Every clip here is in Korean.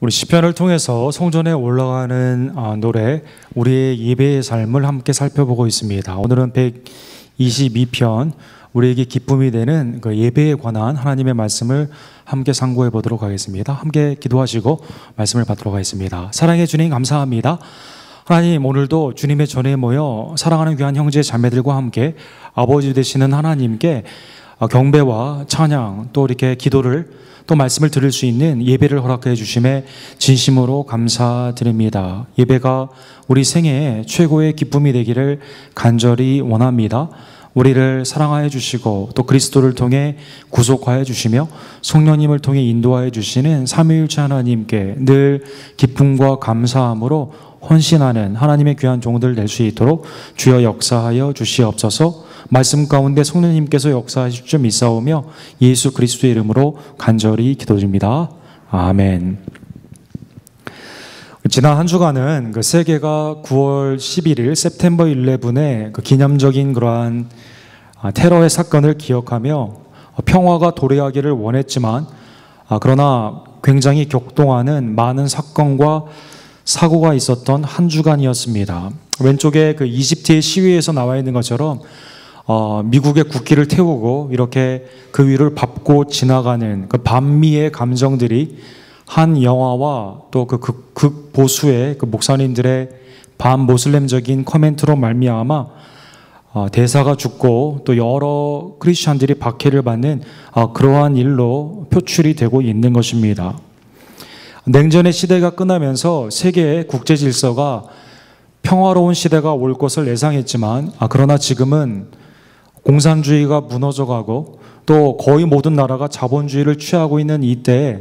우리 시편을 통해서 성전에 올라가는 노래 우리의 예배의 삶을 함께 살펴보고 있습니다. 오늘은 122편 우리에게 기쁨이 되는 그 예배에 관한 하나님의 말씀을 함께 상고해 보도록 하겠습니다. 함께 기도하시고 말씀을 받도록 하겠습니다. 사랑의 주님 감사합니다. 하나님, 오늘도 주님의 전에 모여 사랑하는 귀한 형제 자매들과 함께 아버지 되시는 하나님께 경배와 찬양 또 이렇게 기도를 또 말씀을 들을 수 있는 예배를 허락해 주심에 진심으로 감사드립니다. 예배가 우리 생애의 최고의 기쁨이 되기를 간절히 원합니다. 우리를 사랑하여 주시고 또 그리스도를 통해 구속하여 주시며 성령님을 통해 인도하여 주시는 삼위일체 하나님께 늘 기쁨과 감사함으로 헌신하는 하나님의 귀한 종들 될 수 있도록 주여 역사하여 주시옵소서. 말씀 가운데 성령님께서 역사하실 줄 믿사오며 예수 그리스도의 이름으로 간절히 기도드립니다. 아멘. 지난 한 주간은 그 세계가 9월 11일 September 11의 그 기념적인 그러한 테러의 사건을 기억하며 평화가 도래하기를 원했지만 그러나 굉장히 격동하는 많은 사건과 사고가 있었던 한 주간이었습니다. 왼쪽에 그 이집트의 시위에서 나와 있는 것처럼 미국의 국기를 태우고 이렇게 그 위를 밟고 지나가는 그 반미의 감정들이 한 영화와 또 그 극보수의 그 목사님들의 반모슬렘적인 코멘트로 말미암아 대사가 죽고 또 여러 크리스천들이 박해를 받는 그러한 일로 표출이 되고 있는 것입니다. 냉전의 시대가 끝나면서 세계의 국제 질서가 평화로운 시대가 올 것을 예상했지만 그러나 지금은 공산주의가 무너져가고 또 거의 모든 나라가 자본주의를 취하고 있는 이때에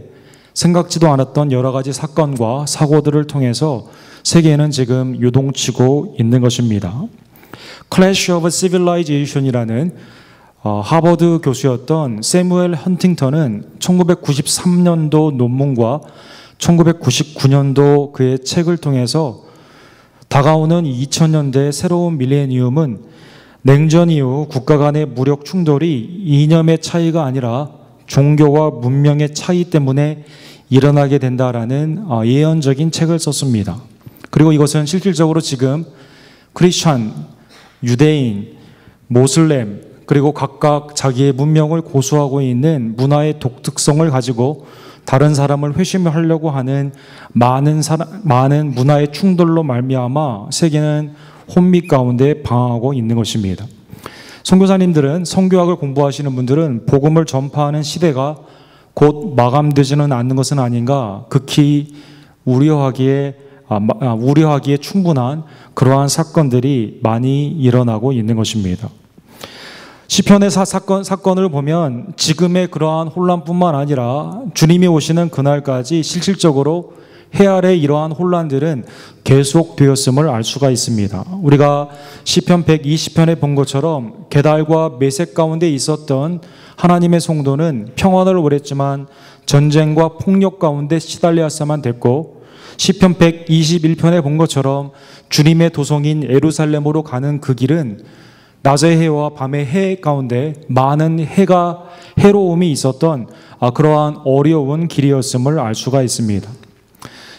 생각지도 않았던 여러 가지 사건과 사고들을 통해서 세계는 지금 요동치고 있는 것입니다. Clash of Civilization이라는 하버드 교수였던 세무엘 헌팅턴은 1993년도 논문과 1999년도 그의 책을 통해서 다가오는 2000년대 새로운 밀레니엄은 냉전 이후 국가 간의 무력 충돌이 이념의 차이가 아니라 종교와 문명의 차이 때문에 일어나게 된다라는 예언적인 책을 썼습니다. 그리고 이것은 실질적으로 지금 크리스천, 유대인, 모슬렘 그리고 각각 자기의 문명을 고수하고 있는 문화의 독특성을 가지고 다른 사람을 회심하려고 하는 많은 문화의 충돌로 말미암아 세계는 혼미 가운데 방황하고 있는 것입니다. 선교사님들은 선교학을 공부하시는 분들은 복음을 전파하는 시대가 곧 마감되지는 않는 것은 아닌가 극히 우려하기에 충분한 그러한 사건들이 많이 일어나고 있는 것입니다. 시편의 사건을 보면 지금의 그러한 혼란뿐만 아니라 주님이 오시는 그날까지 실질적으로 해 아래 이러한 혼란들은 계속되었음을 알 수가 있습니다. 우리가 시편 120편에 본 것처럼 게달과 메색 가운데 있었던 하나님의 성도는 평안을 원했지만 전쟁과 폭력 가운데 시달렸어야만 됐고 시편 121편에 본 것처럼 주님의 도성인 예루살렘으로 가는 그 길은 낮의 해와 밤의 해 가운데 많은 해로움이 있었던 그러한 어려운 길이었음을 알 수가 있습니다.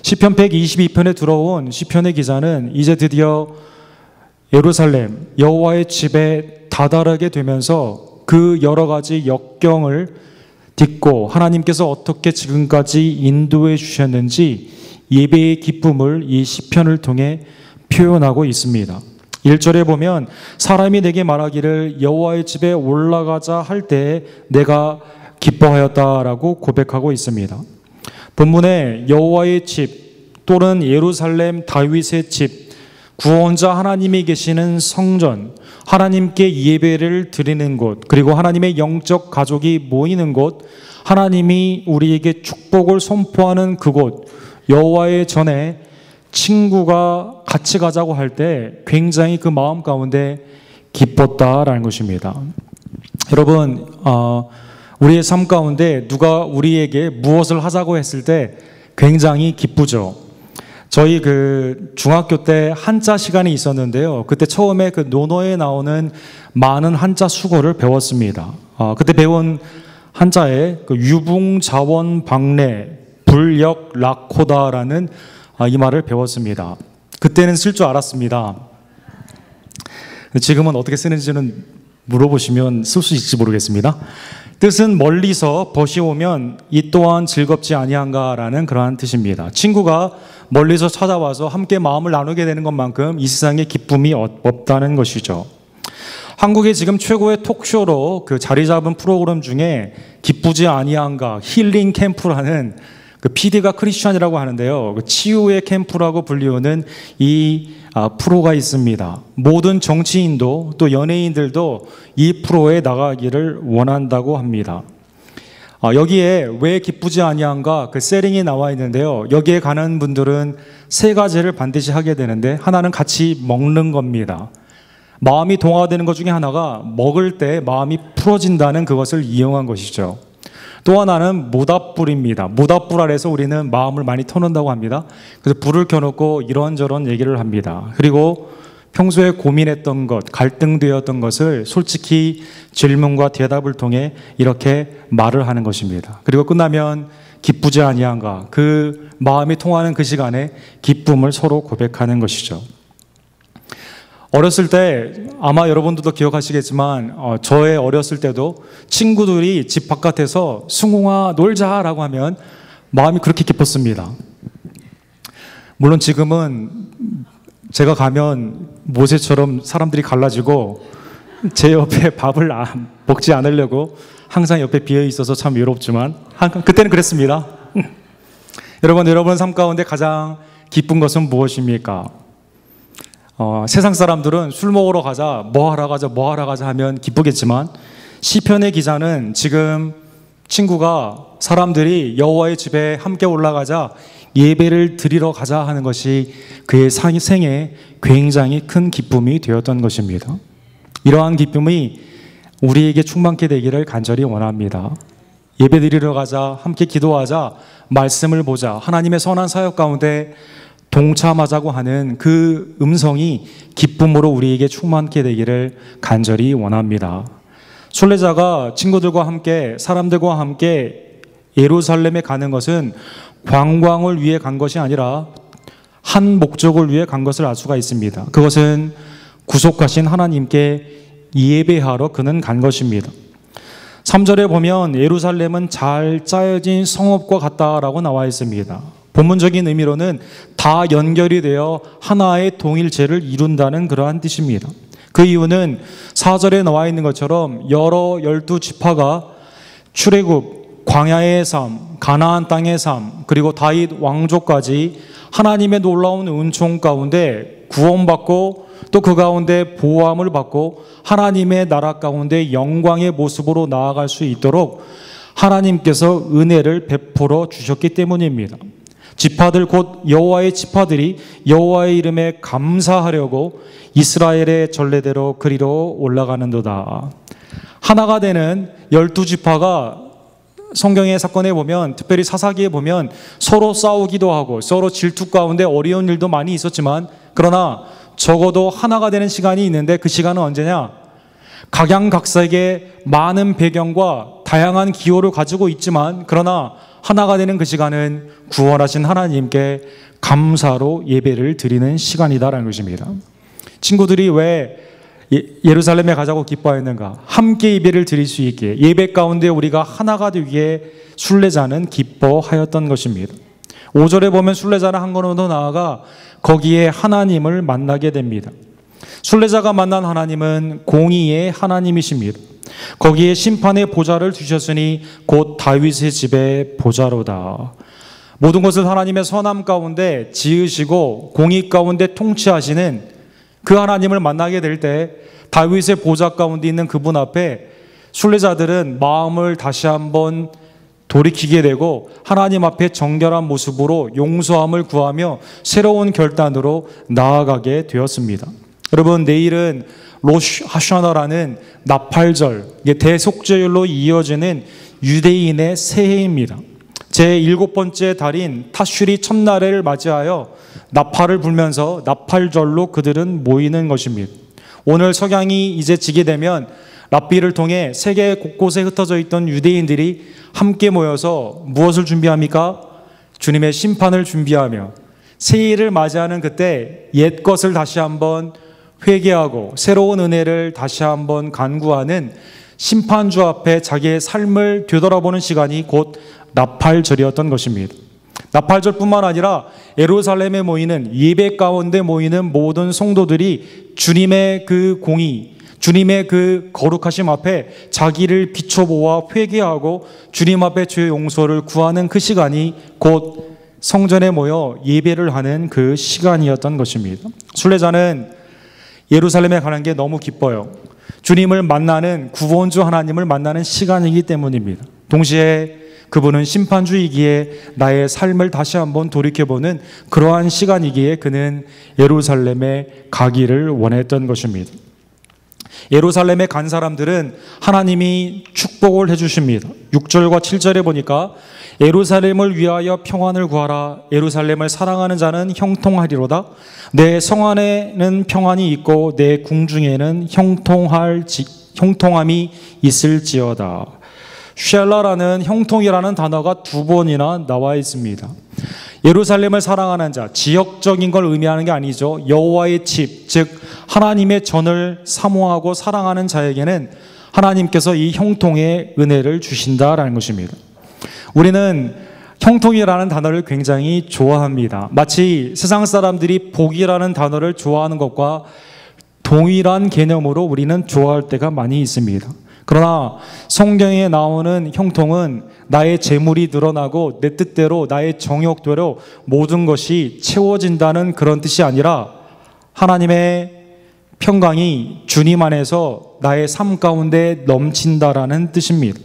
시편 122편에 들어온 시편의 기자는 이제 드디어 예루살렘 여호와의 집에 다다르게 되면서 그 여러 가지 역경을 딛고 하나님께서 어떻게 지금까지 인도해 주셨는지 예배의 기쁨을 이 시편을 통해 표현하고 있습니다. 1절에 보면 사람이 내게 말하기를 여호와의 집에 올라가자 할 때 내가 기뻐하였다라고 고백하고 있습니다. 본문에 여호와의 집 또는 예루살렘 다윗의 집, 구원자 하나님이 계시는 성전, 하나님께 예배를 드리는 곳, 그리고 하나님의 영적 가족이 모이는 곳, 하나님이 우리에게 축복을 선포하는 그곳, 여호와의 전에 친구가 같이 가자고 할 때 굉장히 그 마음 가운데 기뻤다라는 것입니다. 여러분, 우리의 삶 가운데 누가 우리에게 무엇을 하자고 했을 때 굉장히 기쁘죠. 저희 그 중학교 때 한자 시간이 있었는데요. 그때 처음에 그 논어에 나오는 많은 한자 수고를 배웠습니다. 그때 배운 한자에 그 유붕자원 박래 불역 라코다라는 이 말을 배웠습니다. 그때는 쓸 줄 알았습니다. 지금은 어떻게 쓰는지는 물어보시면 쓸 수 있을지 모르겠습니다. 뜻은 멀리서 벗이 오면 이 또한 즐겁지 아니한가라는 그러한 뜻입니다. 친구가 멀리서 찾아와서 함께 마음을 나누게 되는 것만큼 이 세상에 기쁨이 없다는 것이죠. 한국의 지금 최고의 톡쇼로 그 자리 잡은 프로그램 중에 기쁘지 아니한가 힐링 캠프라는 그 PD가 크리스찬이라고 하는데요. 그 치유의 캠프라고 불리우는 이 프로가 있습니다. 모든 정치인도 또 연예인들도 이 프로에 나가기를 원한다고 합니다. 여기에 왜 기쁘지 아니한가 그 셀링이 나와 있는데요. 여기에 가는 분들은 세 가지를 반드시 하게 되는데 하나는 같이 먹는 겁니다. 마음이 동화되는 것 중에 하나가 먹을 때 마음이 풀어진다는 그것을 이용한 것이죠. 또 하나는 모닥불입니다. 모닥불 아래서 우리는 마음을 많이 터놓는다고 합니다. 그래서 불을 켜놓고 이런저런 얘기를 합니다. 그리고 평소에 고민했던 것, 갈등되었던 것을 솔직히 질문과 대답을 통해 이렇게 말을 하는 것입니다. 그리고 끝나면 기쁘지 아니한가 그 마음이 통하는 그 시간에 기쁨을 서로 고백하는 것이죠. 어렸을 때 아마 여러분들도 기억하시겠지만 저의 어렸을 때도 친구들이 집 바깥에서 승웅아 놀자라고 하면 마음이 그렇게 기뻤습니다. 물론 지금은 제가 가면 모세처럼 사람들이 갈라지고 제 옆에 밥을 먹지 않으려고 항상 옆에 비어 있어서 참 외롭지만 그때는 그랬습니다. 여러분 삶 가운데 가장 기쁜 것은 무엇입니까? 세상 사람들은 술 먹으러 가자, 뭐 하러 가자 하면 기쁘겠지만 시편의 기자는 지금 친구가 사람들이 여호와의 집에 함께 올라가자 예배를 드리러 가자 하는 것이 그의 생에 굉장히 큰 기쁨이 되었던 것입니다. 이러한 기쁨이 우리에게 충만케 되기를 간절히 원합니다. 예배 드리러 가자, 함께 기도하자, 말씀을 보자, 하나님의 선한 사역 가운데 동참하자고 하는 그 음성이 기쁨으로 우리에게 충만케 되기를 간절히 원합니다. 순례자가 친구들과 함께 사람들과 함께 예루살렘에 가는 것은 관광을 위해 간 것이 아니라 한 목적을 위해 간 것을 알 수가 있습니다. 그것은 구속하신 하나님께 예배하러 그는 간 것입니다. 3절에 보면 예루살렘은 잘 짜여진 성읍과 같다라고 나와 있습니다. 본문적인 의미로는 다 연결이 되어 하나의 동일체를 이룬다는 그러한 뜻입니다. 그 이유는 4절에 나와 있는 것처럼 여러 12지파가 출애굽, 광야의 삶, 가나안 땅의 삶, 그리고 다윗 왕조까지 하나님의 놀라운 은총 가운데 구원받고 또 그 가운데 보호함을 받고 하나님의 나라 가운데 영광의 모습으로 나아갈 수 있도록 하나님께서 은혜를 베풀어 주셨기 때문입니다. 지파들 곧 여호와의 지파들이 여호와의 이름에 감사하려고 이스라엘의 전례대로 그리로 올라가는도다. 하나가 되는 12지파가 성경의 사건에 보면 특별히 사사기에 보면 서로 싸우기도 하고 서로 질투 가운데 어려운 일도 많이 있었지만 그러나 적어도 하나가 되는 시간이 있는데 그 시간은 언제냐? 각양각색의 많은 배경과 다양한 기호를 가지고 있지만 그러나 하나가 되는 그 시간은 구원하신 하나님께 감사로 예배를 드리는 시간이다라는 것입니다. 친구들이 왜 예루살렘에 가자고 기뻐했는가? 함께 예배를 드릴 수 있게 예배 가운데 우리가 하나가 되기에 순례자는 기뻐하였던 것입니다. 5절에 보면 순례자는 한 걸음 더 나아가 거기에 하나님을 만나게 됩니다. 순례자가 만난 하나님은 공의의 하나님이십니다. 거기에 심판의 보좌를 두셨으니 곧 다윗의 집의 보좌로다. 모든 것을 하나님의 선함 가운데 지으시고 공의 가운데 통치하시는 그 하나님을 만나게 될 때 다윗의 보좌 가운데 있는 그분 앞에 순례자들은 마음을 다시 한번 돌이키게 되고 하나님 앞에 정결한 모습으로 용서함을 구하며 새로운 결단으로 나아가게 되었습니다. 여러분, 내일은 로시 하샤나라는 나팔절, 대속죄일로 이어지는 유대인의 새해입니다. 제7번째 달인 타슈리 첫날을 맞이하여 나팔을 불면서 나팔절로 그들은 모이는 것입니다. 오늘 석양이 이제 지게 되면 랍비를 통해 세계 곳곳에 흩어져 있던 유대인들이 함께 모여서 무엇을 준비합니까? 주님의 심판을 준비하며 새해를 맞이하는 그때 옛 것을 다시 한번 회개하고 새로운 은혜를 다시 한번 간구하는 심판주 앞에 자기의 삶을 되돌아보는 시간이 곧 나팔절이었던 것입니다. 나팔절뿐만 아니라 예루살렘에 모이는 예배 가운데 모이는 모든 성도들이 주님의 그 공의, 주님의 그 거룩하심 앞에 자기를 비춰보아 회개하고 주님 앞에 죄의 용서를 구하는 그 시간이 곧 성전에 모여 예배를 하는 그 시간이었던 것입니다. 순례자는 예루살렘에 가는 게 너무 기뻐요. 주님을 만나는, 구원주 하나님을 만나는 시간이기 때문입니다. 동시에 그분은 심판주이기에 나의 삶을 다시 한번 돌이켜보는 그러한 시간이기에 그는 예루살렘에 가기를 원했던 것입니다. 예루살렘에 간 사람들은 하나님이 축복을 해주십니다. 6절과 7절에 보니까 예루살렘을 위하여 평안을 구하라. 예루살렘을 사랑하는 자는 형통하리로다. 내 성 안에는 평안이 있고 내 궁중에는 형통함이 있을지어다. 쉘라라는 형통이라는 단어가 두 번이나 나와 있습니다. 예루살렘을 사랑하는 자, 지역적인 걸 의미하는 게 아니죠. 여호와의 집, 즉 하나님의 전을 사모하고 사랑하는 자에게는 하나님께서 이 형통의 은혜를 주신다라는 것입니다. 우리는 형통이라는 단어를 굉장히 좋아합니다. 마치 세상 사람들이 복이라는 단어를 좋아하는 것과 동일한 개념으로 우리는 좋아할 때가 많이 있습니다. 그러나 성경에 나오는 형통은 나의 재물이 늘어나고 내 뜻대로 나의 정욕대로 모든 것이 채워진다는 그런 뜻이 아니라 하나님의 평강이 주님 안에서 나의 삶 가운데 넘친다라는 뜻입니다.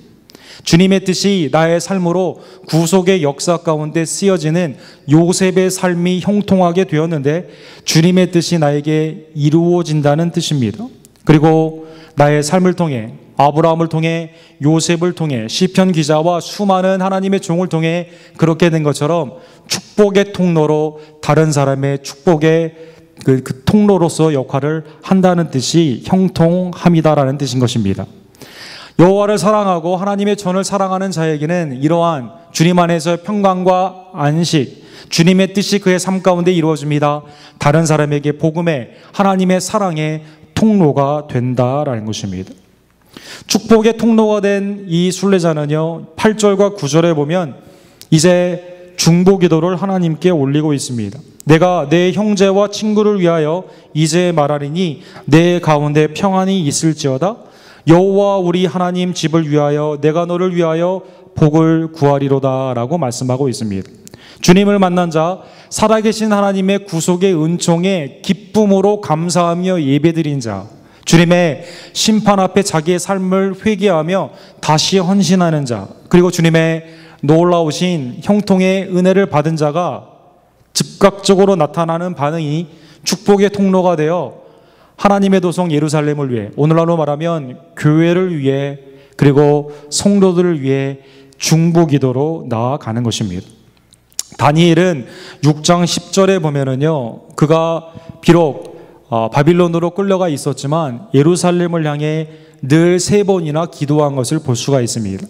주님의 뜻이 나의 삶으로 구속의 역사 가운데 쓰여지는 요셉의 삶이 형통하게 되었는데 주님의 뜻이 나에게 이루어진다는 뜻입니다. 그리고 나의 삶을 통해 아브라함을 통해 요셉을 통해 시편 기자와 수많은 하나님의 종을 통해 그렇게 된 것처럼 축복의 통로로 다른 사람의 축복의 그 통로로서 역할을 한다는 뜻이 형통함이다라는 뜻인 것입니다. 여호와를 사랑하고 하나님의 전을 사랑하는 자에게는 이러한 주님 안에서 평강과 안식, 주님의 뜻이 그의 삶 가운데 이루어집니다. 다른 사람에게 복음의 하나님의 사랑의 통로가 된다라는 것입니다. 축복의 통로가 된 이 순례자는요, 8절과 9절에 보면 이제 중보기도를 하나님께 올리고 있습니다. 내가 내 형제와 친구를 위하여 이제 말하리니 내 가운데 평안이 있을지어다. 여호와 우리 하나님 집을 위하여 내가 너를 위하여 복을 구하리로다 라고 말씀하고 있습니다. 주님을 만난 자, 살아계신 하나님의 구속의 은총에 기쁨으로 감사하며 예배드린 자, 주님의 심판 앞에 자기의 삶을 회개하며 다시 헌신하는 자, 그리고 주님의 놀라우신 형통의 은혜를 받은 자가 즉각적으로 나타나는 반응이 축복의 통로가 되어 하나님의 도성 예루살렘을 위해, 오늘날로 말하면 교회를 위해, 그리고 성도들을 위해 중보기도로 나아가는 것입니다. 다니엘은 6장 10절에 보면은요, 그가 비록 바빌론으로 끌려가 있었지만 예루살렘을 향해 늘 3번이나 기도한 것을 볼 수가 있습니다.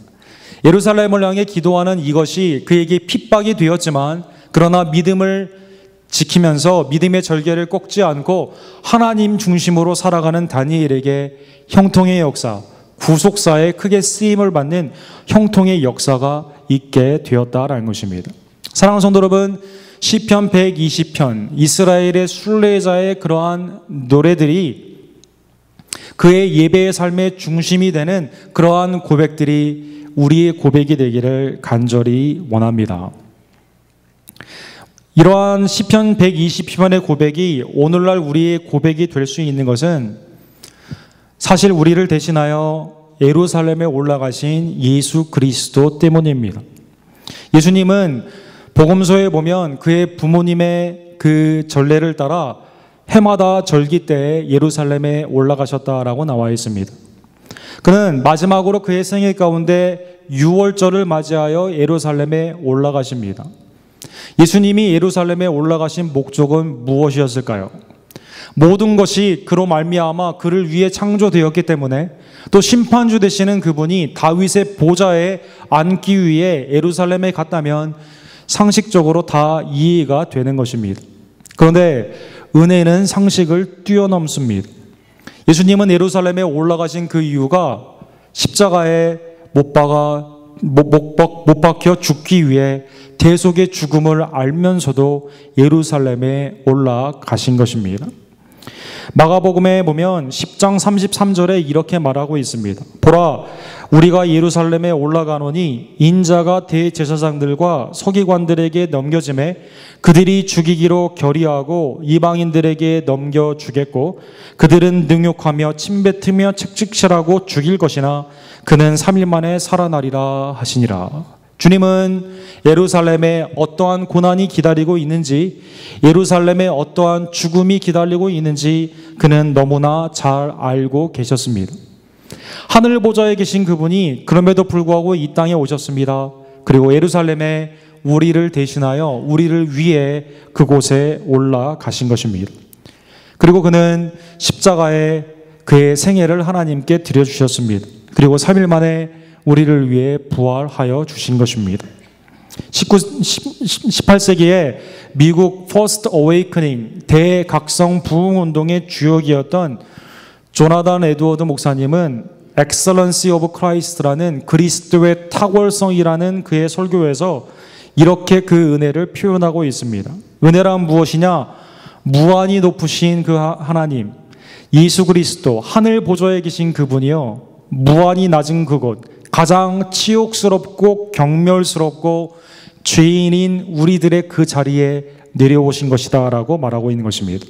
예루살렘을 향해 기도하는 이것이 그에게 핍박이 되었지만 그러나 믿음을 지키면서 믿음의 절개를 꺾지 않고 하나님 중심으로 살아가는 다니엘에게 형통의 역사, 구속사에 크게 쓰임을 받는 형통의 역사가 있게 되었다라는 것입니다. 사랑하는 성도 여러분, 시편 120편, 이스라엘의 순례자의 그러한 노래들이 그의 예배의 삶의 중심이 되는 그러한 고백들이 우리의 고백이 되기를 간절히 원합니다. 이러한 시편 120편의 고백이 오늘날 우리의 고백이 될 수 있는 것은 사실 우리를 대신하여 예루살렘에 올라가신 예수 그리스도 때문입니다. 예수님은 복음서에 보면 그의 부모님의 그 전례를 따라 해마다 절기 때에 예루살렘에 올라가셨다라고 나와 있습니다. 그는 마지막으로 그의 생애 가운데 유월절을 맞이하여 예루살렘에 올라가십니다. 예수님이 예루살렘에 올라가신 목적은 무엇이었을까요? 모든 것이 그로 말미암아 그를 위해 창조되었기 때문에, 또 심판주 되시는 그분이 다윗의 보좌에 앉기 위해 예루살렘에 갔다면 상식적으로 다 이해가 되는 것입니다. 그런데 은혜는 상식을 뛰어넘습니다. 예수님은 예루살렘에 올라가신 그 이유가 십자가에 못 박혀 죽기 위해 대속의 죽음을 알면서도 예루살렘에 올라가신 것입니다. 마가복음에 보면 10장 33절에 이렇게 말하고 있습니다. 보라, 우리가 예루살렘에 올라가노니 인자가 대제사장들과 서기관들에게 넘겨짐에 그들이 죽이기로 결의하고 이방인들에게 넘겨주겠고 그들은 능욕하며 침뱉으며 책찍질하고 죽일 것이나 그는 3일 만에 살아나리라 하시니라. 주님은 예루살렘에 어떠한 고난이 기다리고 있는지, 예루살렘에 어떠한 죽음이 기다리고 있는지 그는 너무나 잘 알고 계셨습니다. 하늘 보좌에 계신 그분이 그럼에도 불구하고 이 땅에 오셨습니다. 그리고 예루살렘에 우리를 대신하여 우리를 위해 그곳에 올라가신 것입니다. 그리고 그는 십자가에 그의 생애를 하나님께 드려주셨습니다. 그리고 3일 만에 우리를 위해 부활하여 주신 것입니다. 18세기에 미국 First Awakening 대각성 부흥운동의 주역이었던 조나단 에드워드 목사님은 Excellency of Christ라는 그리스도의 탁월성이라는 그의 설교에서 이렇게 그 은혜를 표현하고 있습니다. 은혜란 무엇이냐? 무한히 높으신 그 하나님, 예수 그리스도, 하늘 보좌에 계신 그분이요, 무한히 낮은 그곳, 가장 치욕스럽고 경멸스럽고 죄인인 우리들의 그 자리에 내려오신 것이다 라고 말하고 있는 것입니다.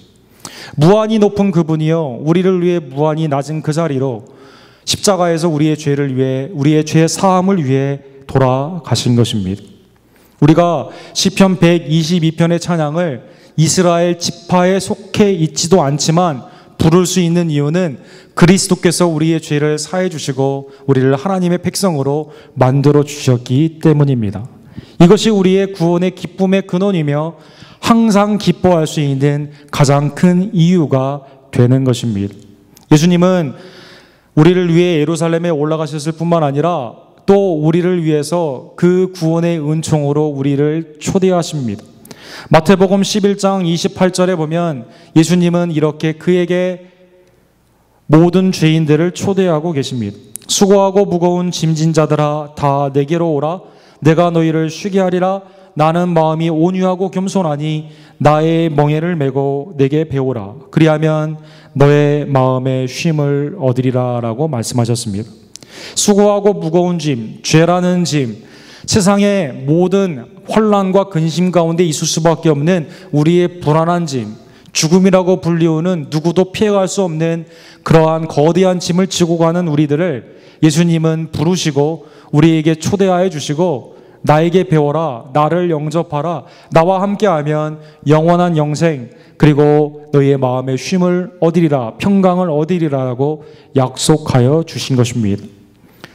무한히 높은 그분이요, 우리를 위해 무한히 낮은 그 자리로 십자가에서 우리의 죄를 위해, 우리의 죄 사함을 위해 돌아가신 것입니다. 우리가 시편 122편의 찬양을 이스라엘 지파에 속해 있지도 않지만 부를 수 있는 이유는 그리스도께서 우리의 죄를 사해 주시고 우리를 하나님의 백성으로 만들어 주셨기 때문입니다. 이것이 우리의 구원의 기쁨의 근원이며 항상 기뻐할 수 있는 가장 큰 이유가 되는 것입니다. 예수님은 우리를 위해 예루살렘에 올라가셨을 뿐만 아니라 또 우리를 위해서 그 구원의 은총으로 우리를 초대하십니다. 마태복음 11장 28절에 보면 예수님은 이렇게 그에게 모든 죄인들을 초대하고 계십니다. 수고하고 무거운 짐진 자들아 다 내게로 오라. 내가 너희를 쉬게 하리라. 나는 마음이 온유하고 겸손하니 나의 멍에를 메고 내게 배우라. 그리하면 너의 마음에 쉼을 얻으리라 라고 말씀하셨습니다. 수고하고 무거운 짐, 죄라는 짐, 세상의 모든 환난과 근심 가운데 있을 수밖에 없는 우리의 불안한 짐, 죽음이라고 불리우는 누구도 피해갈 수 없는 그러한 거대한 짐을 지고 가는 우리들을 예수님은 부르시고 우리에게 초대하여 주시고 나에게 배워라, 나를 영접하라, 나와 함께하면 영원한 영생 그리고 너희의 마음에 쉼을 얻으리라, 평강을 얻으리라라고 약속하여 주신 것입니다.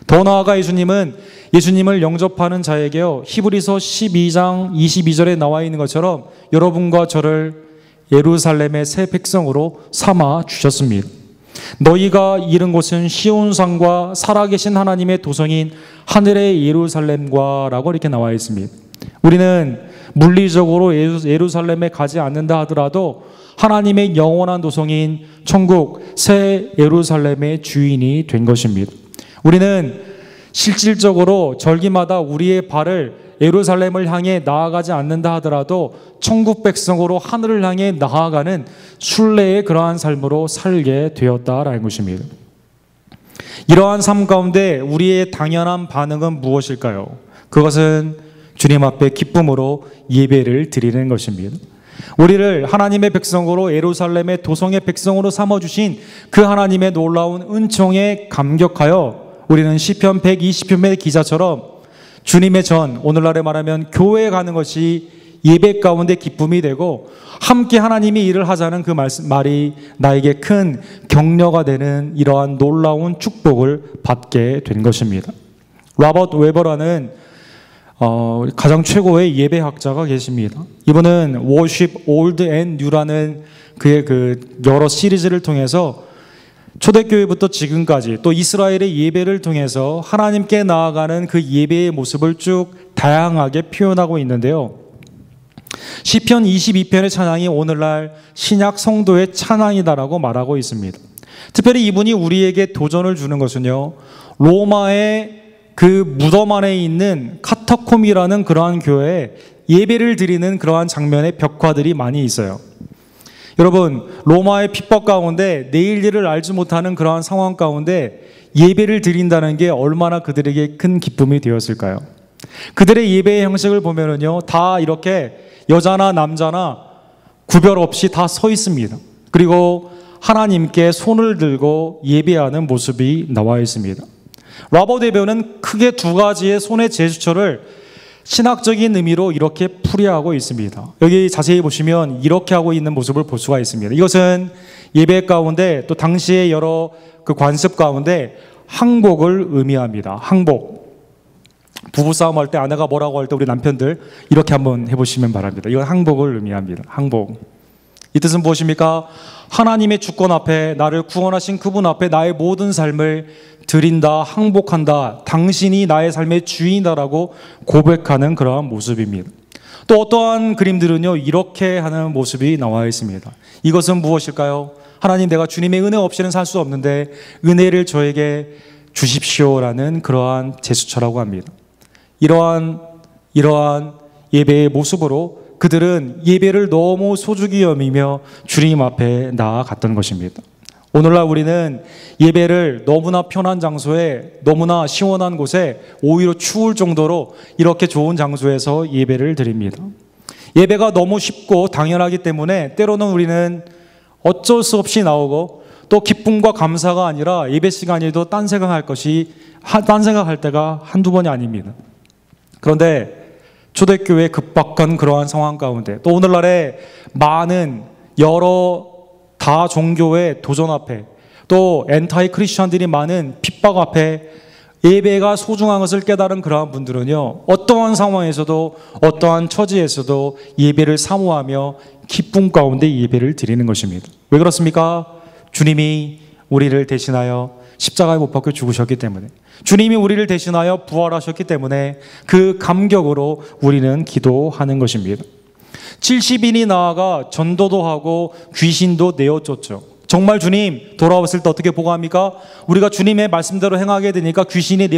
더 나아가 예수님을 영접하는 자에게요, 히브리서 12장 22절에 나와 있는 것처럼 여러분과 저를 예루살렘의 새 백성으로 삼아 주셨습니다. 너희가 이른 곳은 시온산과 살아계신 하나님의 도성인 하늘의 예루살렘과 라고 이렇게 나와 있습니다. 우리는 물리적으로 예루살렘에 가지 않는다 하더라도 하나님의 영원한 도성인 천국 새 예루살렘의 주인이 된 것입니다. 우리는 실질적으로 절기마다 우리의 발을 예루살렘을 향해 나아가지 않는다 하더라도 천국 백성으로 하늘을 향해 나아가는 순례의 그러한 삶으로 살게 되었다라는 것입니다. 이러한 삶 가운데 우리의 당연한 반응은 무엇일까요? 그것은 주님 앞에 기쁨으로 예배를 드리는 것입니다. 우리를 하나님의 백성으로 예루살렘의 도성의 백성으로 삼아주신 그 하나님의 놀라운 은총에 감격하여 우리는 시편 120편의 기자처럼 주님의 전, 오늘날에 말하면 교회에 가는 것이 예배 가운데 기쁨이 되고 함께 하나님이 일을 하자는 그 말이 나에게 큰 격려가 되는 이러한 놀라운 축복을 받게 된 것입니다. 로버트 웨버라는 가장 최고의 예배학자가 계십니다. 이분은 Worship Old and New라는 그의 그 여러 시리즈를 통해서 초대교회부터 지금까지 또 이스라엘의 예배를 통해서 하나님께 나아가는 그 예배의 모습을 쭉 다양하게 표현하고 있는데요. 시편 22편의 찬양이 오늘날 신약 성도의 찬양이다라고 말하고 있습니다. 특별히 이분이 우리에게 도전을 주는 것은요, 로마의 그 무덤 안에 있는 카타콤이라는 그러한 교회에 예배를 드리는 그러한 장면의 벽화들이 많이 있어요. 여러분, 로마의 핍박 가운데 내일 일을 알지 못하는 그러한 상황 가운데 예배를 드린다는 게 얼마나 그들에게 큰 기쁨이 되었을까요? 그들의 예배의 형식을 보면은요, 다 이렇게 여자나 남자나 구별 없이 다 서 있습니다. 그리고 하나님께 손을 들고 예배하는 모습이 나와 있습니다. 라버 대변은 크게 두 가지의 손의 제스처를 신학적인 의미로 이렇게 풀이하고 있습니다. 여기 자세히 보시면 이렇게 하고 있는 모습을 볼 수가 있습니다. 이것은 예배 가운데 또 당시의 여러 그 관습 가운데 항복을 의미합니다. 항복. 부부싸움 할 때 아내가 뭐라고 할 때 우리 남편들 이렇게 한번 해보시면 바랍니다. 이건 항복을 의미합니다. 항복. 이 뜻은 무엇입니까? 하나님의 주권 앞에, 나를 구원하신 그분 앞에 나의 모든 삶을 드린다, 항복한다, 당신이 나의 삶의 주인이다라고 고백하는 그러한 모습입니다. 또 어떠한 그림들은요, 이렇게 하는 모습이 나와 있습니다. 이것은 무엇일까요? 하나님, 내가 주님의 은혜 없이는 살 수 없는데 은혜를 저에게 주십시오라는 그러한 제스처라고 합니다. 이러한 예배의 모습으로 그들은 예배를 너무 소중히 여기며 주님 앞에 나아갔던 것입니다. 오늘날 우리는 예배를 너무나 편한 장소에, 너무나 시원한 곳에, 오히려 추울 정도로 이렇게 좋은 장소에서 예배를 드립니다. 예배가 너무 쉽고 당연하기 때문에 때로는 우리는 어쩔 수 없이 나오고, 또 기쁨과 감사가 아니라 예배 시간에도 딴 생각할 때가 한두 번이 아닙니다. 그런데 초대교회의 급박한 그러한 상황 가운데, 또 오늘날의 많은 여러 다 종교의 도전 앞에, 또 엔타이 크리스천들이 많은 핍박 앞에 예배가 소중한 것을 깨달은 그러한 분들은요, 어떠한 상황에서도 어떠한 처지에서도 예배를 사모하며 기쁨 가운데 예배를 드리는 것입니다. 왜 그렇습니까? 주님이 우리를 대신하여 십자가에 못 박혀 죽으셨기 때문에, 주님이 우리를 대신하여 부활하셨기 때문에 그 감격으로 우리는 기도하는 것입니다. 70인이 나아가 전도도 하고 귀신도 내어쫓죠. 정말 주님 돌아왔을 때 어떻게 보고합니까? 우리가 주님의 말씀대로 행하게 되니까 귀신이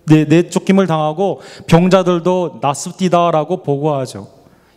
내쫓김을 당하고 병자들도 낫습디다라고 보고하죠.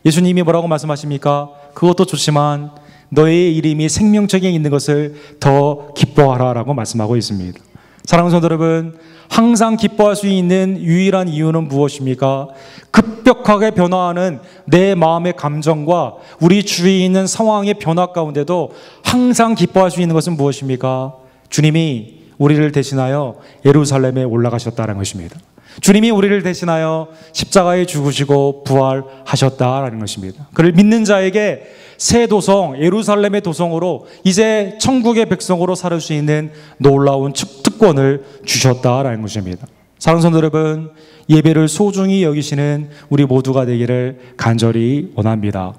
예수님이 뭐라고 말씀하십니까? 그것도 좋지만 너의 이름이 생명책에 있는 것을 더 기뻐하라라고 말씀하고 있습니다. 사랑하는 성도 여러분, 항상 기뻐할 수 있는 유일한 이유는 무엇입니까? 급격하게 변화하는 내 마음의 감정과 우리 주위에 있는 상황의 변화 가운데도 항상 기뻐할 수 있는 것은 무엇입니까? 주님이 우리를 대신하여 예루살렘에 올라가셨다는 것입니다. 주님이 우리를 대신하여 십자가에 죽으시고 부활하셨다라는 것입니다. 그를 믿는 자에게 새 도성, 예루살렘의 도성으로 이제 천국의 백성으로 살 수 있는 놀라운 특권을 주셨다라는 것입니다. 사랑하는 성도 여러분, 예배를 소중히 여기시는 우리 모두가 되기를 간절히 원합니다.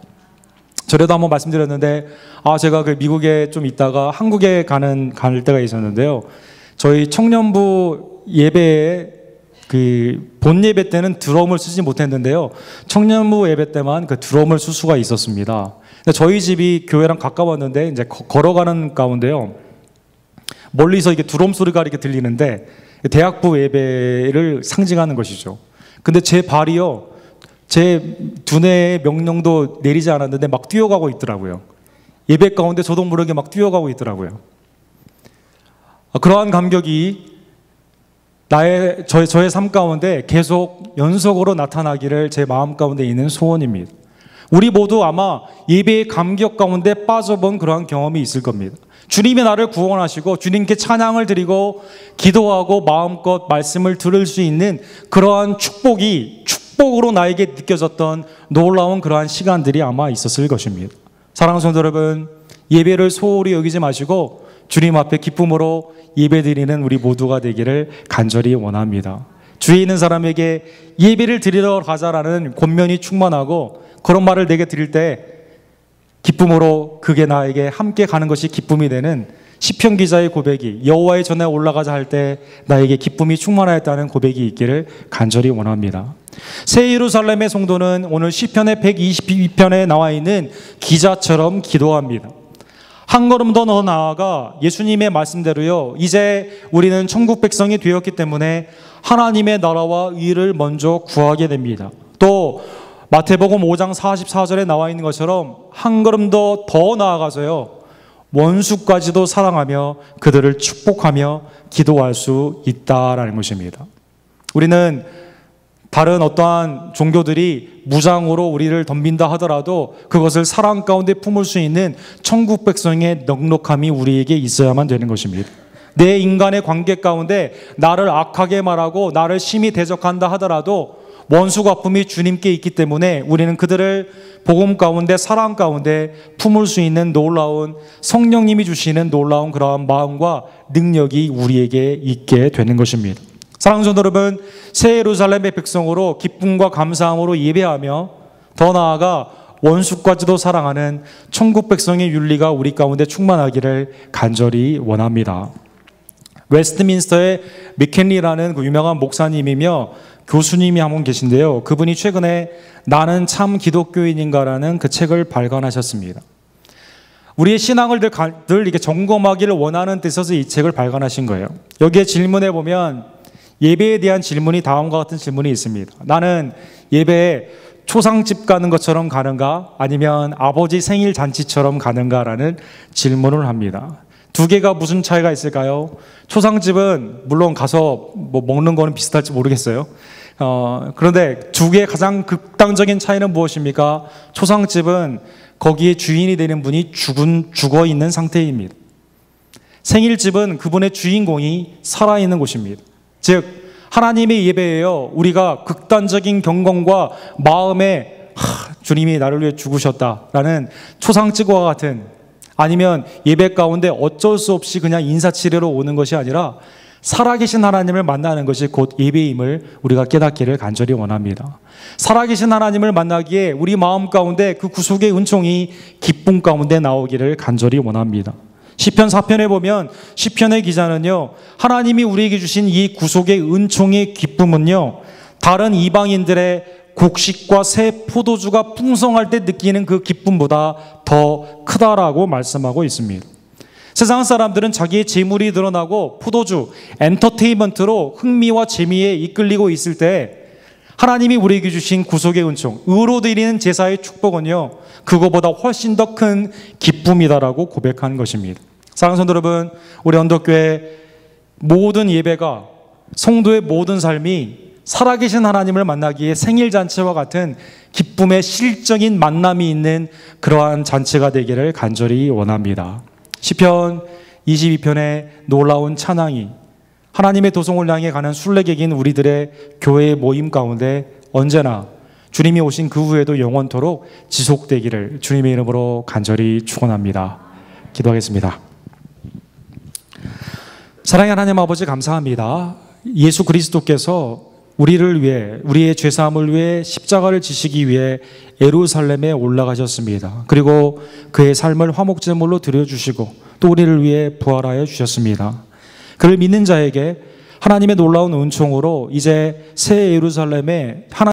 전에도 한번 말씀드렸는데, 제가 그 미국에 좀 있다가 한국에 갈 때가 있었는데요. 저희 청년부 예배에 본 예배 때는 드럼을 쓰지 못했는데요. 청년부 예배 때만 그 드럼을 쓸 수가 있었습니다. 근데 저희 집이 교회랑 가까웠는데 이제 걸어가는 가운데요, 멀리서 이게 드럼 소리가 이렇게 들리는데 대학부 예배를 상징하는 것이죠. 근데 제 발이요, 제 두뇌의 명령도 내리지 않았는데 막 뛰어가고 있더라고요. 예배 가운데 저도 모르게 막 뛰어가고 있더라고요. 그러한 감격이 저의 삶 가운데 계속 연속으로 나타나기를 제 마음 가운데 있는 소원입니다. 우리 모두 아마 예배의 감격 가운데 빠져본 그러한 경험이 있을 겁니다. 주님이 나를 구원하시고 주님께 찬양을 드리고 기도하고 마음껏 말씀을 들을 수 있는 그러한 축복으로 나에게 느껴졌던 놀라운 그러한 시간들이 아마 있었을 것입니다. 사랑하는 성도 여러분, 예배를 소홀히 여기지 마시고 주님 앞에 기쁨으로 예배드리는 우리 모두가 되기를 간절히 원합니다. 주위에 있는 사람에게 예배를 드리러 가자라는 권면이 충만하고 그런 말을 내게 드릴 때 기쁨으로 그게 나에게 함께 가는 것이 기쁨이 되는 시편 기자의 고백이 여호와의 전에 올라가자 할 때 나에게 기쁨이 충만하였다는 고백이 있기를 간절히 원합니다. 새 예루살렘의 성도는 오늘 시편의 122편에 나와 있는 기자처럼 기도합니다. 한 걸음 더 나아가 예수님의 말씀대로요, 이제 우리는 천국 백성이 되었기 때문에 하나님의 나라와 의를 먼저 구하게 됩니다. 또 마태복음 5장 44절에 나와 있는 것처럼 한 걸음 더 나아가서요, 원수까지도 사랑하며 그들을 축복하며 기도할 수 있다라는 것입니다. 우리는 다른 어떠한 종교들이 무장으로 우리를 덤빈다 하더라도 그것을 사랑 가운데 품을 수 있는 천국 백성의 넉넉함이 우리에게 있어야만 되는 것입니다. 내 인간의 관계 가운데 나를 악하게 말하고 나를 심히 대적한다 하더라도 원수 갚음이 주님께 있기 때문에 우리는 그들을 복음 가운데 사랑 가운데 품을 수 있는 놀라운 성령님이 주시는 놀라운 그러한 마음과 능력이 우리에게 있게 되는 것입니다. 사랑하는 성도 여러분, 새 예루살렘의 백성으로 기쁨과 감사함으로 예배하며 더 나아가 원수까지도 사랑하는 천국 백성의 윤리가 우리 가운데 충만하기를 간절히 원합니다. 웨스트민스터의 미켄리라는 그 유명한 목사님이며 교수님이 한 분 계신데요, 그분이 최근에 나는 참 기독교인인가라는 그 책을 발간하셨습니다. 우리의 신앙을 늘 이렇게 점검하기를 원하는 뜻에서 이 책을 발간하신 거예요. 여기에 질문해 보면 예배에 대한 질문이 다음과 같은 질문이 있습니다. 나는 예배에 초상집 가는 것처럼 가는가, 아니면 아버지 생일 잔치처럼 가는가라는 질문을 합니다. 두 개가 무슨 차이가 있을까요? 초상집은 물론 가서 뭐 먹는 거는 비슷할지 모르겠어요. 그런데 두 개의 가장 극단적인 차이는 무엇입니까? 초상집은 거기에 주인이 되는 분이 죽어 있는 상태입니다. 생일집은 그분의 주인공이 살아있는 곳입니다. 즉 하나님의 예배예요, 우리가 극단적인 경건과 마음에 주님이 나를 위해 죽으셨다라는 초상집과 같은, 아니면 예배 가운데 어쩔 수 없이 그냥 인사치레로 오는 것이 아니라 살아계신 하나님을 만나는 것이 곧 예배임을 우리가 깨닫기를 간절히 원합니다. 살아계신 하나님을 만나기에 우리 마음 가운데 그 구속의 은총이 기쁨 가운데 나오기를 간절히 원합니다. 시편 4편에 보면 시편의 기자는요, 하나님이 우리에게 주신 이 구속의 은총의 기쁨은요, 다른 이방인들의 곡식과 새 포도주가 풍성할 때 느끼는 그 기쁨보다 더 크다라고 말씀하고 있습니다. 세상 사람들은 자기의 재물이 늘어나고 포도주, 엔터테인먼트로 흥미와 재미에 이끌리고 있을 때 하나님이 우리에게 주신 구속의 은총, 의로 드리는 제사의 축복은요, 그거보다 훨씬 더 큰 기쁨이다라고 고백한 것입니다. 사랑하는 성도 여러분, 우리 언덕교회 모든 예배가, 성도의 모든 삶이 살아계신 하나님을 만나기에 생일잔치와 같은 기쁨의 실적인 만남이 있는 그러한 잔치가 되기를 간절히 원합니다. 시편 22편의 놀라운 찬양이 하나님의 도성을 향해 가는 순례객인 우리들의 교회의 모임 가운데 언제나 주님이 오신 그 후에도 영원토록 지속되기를 주님의 이름으로 간절히 축원합니다. 기도하겠습니다. 사랑의 하나님 아버지, 감사합니다. 예수 그리스도께서 우리를 위해, 우리의 죄사함을 위해 십자가를 지시기 위해 예루살렘에 올라가셨습니다. 그리고 그의 삶을 화목제물로 드려주시고 또 우리를 위해 부활하여 주셨습니다. 그를 믿는 자에게 하나님의 놀라운 은총으로 이제 새 예루살렘에 하나님